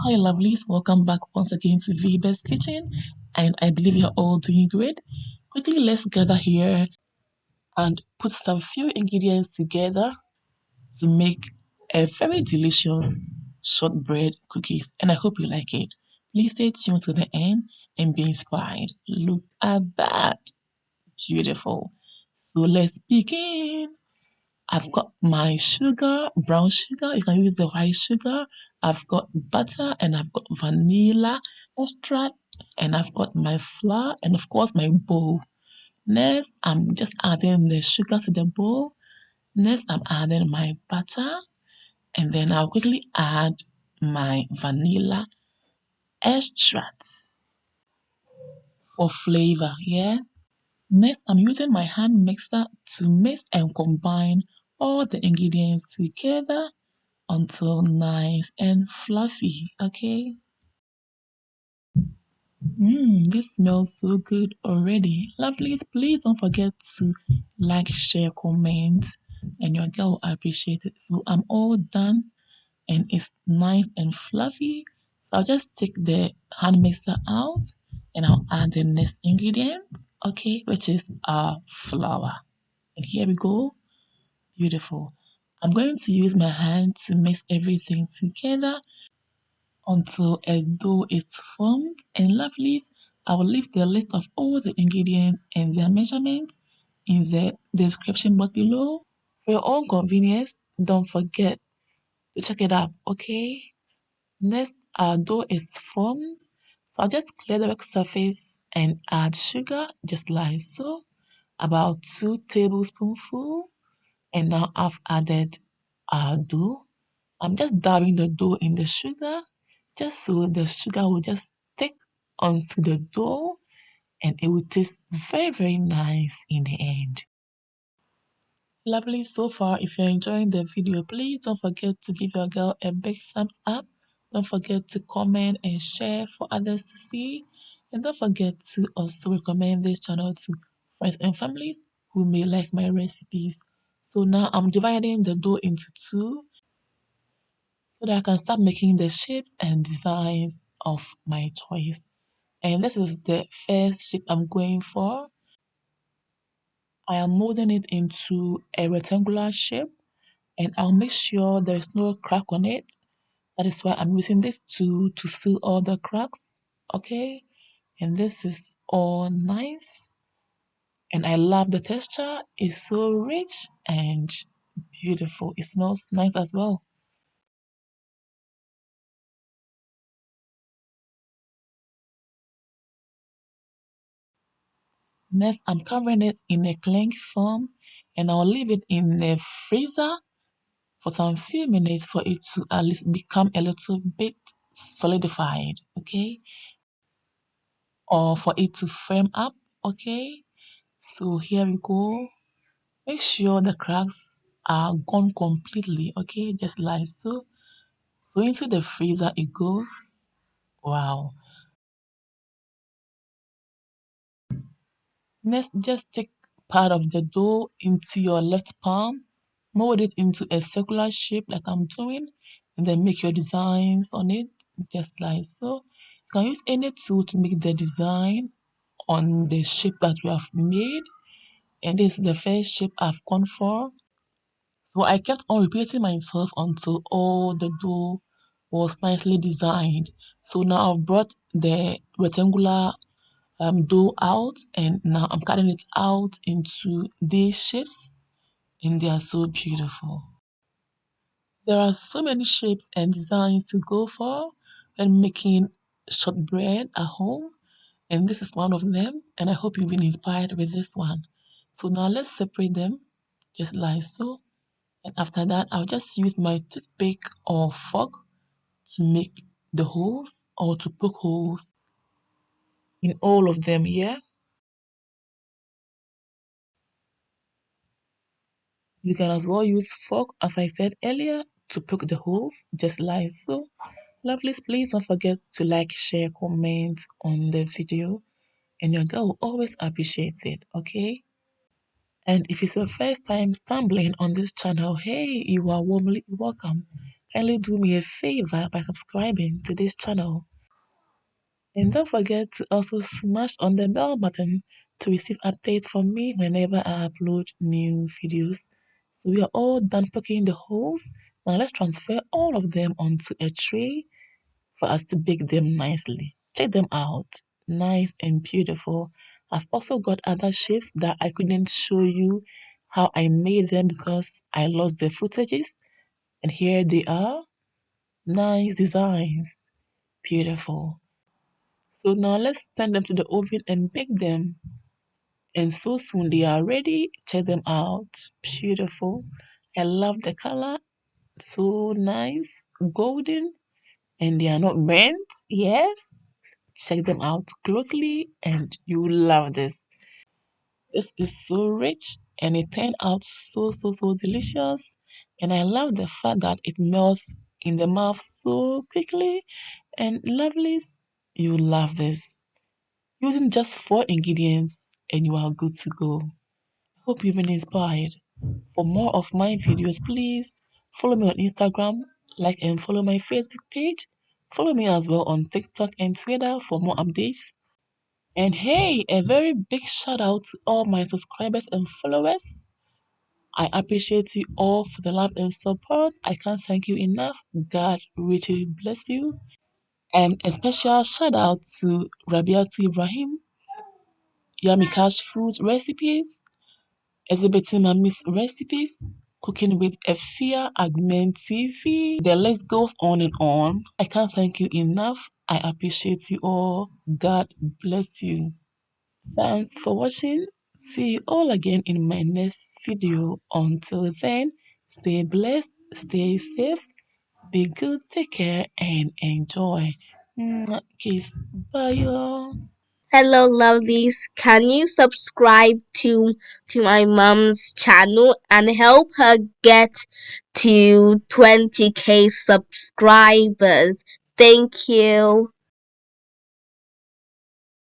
Hi, lovelies. Welcome back once again to Viva's Kitchen, and I believe you're all doing great. Quickly, let's gather here and put some few ingredients together to make a very delicious shortbread cookies, and I hope you like it. Please stay tuned to the end and be inspired. Look at that. Beautiful. So let's begin. I've got my sugar, brown sugar. You can use the white sugar. I've got butter and I've got vanilla extract and I've got my flour and of course my bowl. Next, I'm just adding the sugar to the bowl. Next, I'm adding my butter and then I'll quickly add my vanilla extract for flavor. Yeah. Next, I'm using my hand mixer to mix and combine all the ingredients together until nice and fluffy. Okay. This smells so good already. Lovelies, please don't forget to like, share, comment, and your girl will appreciate it. So I'm all done and it's nice and fluffy. So I'll just take the hand mixer out and I'll add the next ingredient, okay, which is our flour. And here we go. Beautiful. I'm going to use my hand to mix everything together until a dough is formed. And lovelies, I will leave the list of all the ingredients and their measurements in the description box below. For your own convenience, don't forget to check it out, okay? Next, our dough is formed. So I'll just clear the work surface and add sugar, just like so, about 2 tablespoonfuls. And now I've added our dough. I'm just dabbing the dough in the sugar just so the sugar will just stick onto the dough and it will taste very, very nice in the end. Lovely so far. If you're enjoying the video, please don't forget to give your girl a big thumbs up. Don't forget to comment and share for others to see. And don't forget to also recommend this channel to friends and families who may like my recipes. So now I'm dividing the dough into two so that I can start making the shapes and designs of my choice. And this is the first shape I'm going for. I am molding it into a rectangular shape and I'll make sure there's no crack on it. That is why I'm using this to seal all the cracks. Okay, and this is all nice and I love the texture. It's so rich and beautiful. It smells nice as well. Next, I'm covering it in a cling film and I'll leave it in the freezer for some few minutes for it to at least become a little bit solidified, okay? Or for it to firm up, okay? So here we go. Make sure the cracks are gone completely, okay? Just like so. So into the freezer it goes. Wow. Next, just take part of the dough into your left palm, mold it into a circular shape like I'm doing, and then make your designs on it just like so. You can use any tool to make the design on the shape that we have made, and this is the first shape I've gone for. So I kept on repeating myself until all the dough was nicely designed. So now I've brought the rectangular dough out and now I'm cutting it out into these shapes and they are so beautiful. There are so many shapes and designs to go for when making shortbread at home and this is one of them and I hope you've been inspired with this one. So now let's separate them just like so, and after that I'll just use my toothpick or fork to make the holes or to poke holes in all of them here. You can as well use fork, as I said earlier, to poke the holes, just like so. Lovelies, please don't forget to like, share, comment on the video, and your girl will always appreciate it, okay? And if it's your first time stumbling on this channel, hey, you are warmly welcome. kindly do me a favor by subscribing to this channel. And don't forget to also smash on the bell button to receive updates from me whenever I upload new videos. So we are all done poking the holes. Now let's transfer all of them onto a tray for us to bake them nicely. Check them out. Nice and beautiful. I've also got other shapes that I couldn't show you how I made them because I lost the footages. And here they are. Nice designs. Beautiful. So now let's send them to the oven and bake them. And so soon they are ready. Check them out. Beautiful. I love the color. So nice. Golden. And they are not burnt. Yes. Check them out closely and you will love this. This is so rich and it turned out so delicious. And I love the fact that it melts in the mouth so quickly. And lovelies, you love this. Using just 4 ingredients and you are good to go. Hope you've been inspired. For more of my videos, please follow me on Instagram, like and follow my Facebook page. Follow me as well on TikTok and Twitter for more updates. And hey, a very big shout out to all my subscribers and followers. I appreciate you all for the love and support. I can't thank you enough. God richly bless you. And a special shout out to Rabiatu Ibrahim, Yummy Cash Food Recipes, exhibiting Mommy's recipes, cooking with Efia Agmen TV. The list goes on and on. I can't thank you enough. I appreciate you all. God bless you. Thanks for watching. See you all again in my next video. Until then, stay blessed, stay safe, be good, take care, and enjoy. Kiss. Bye, y'all. Hello, lovelies. Can you subscribe to my mom's channel and help her get to 20K subscribers? Thank you.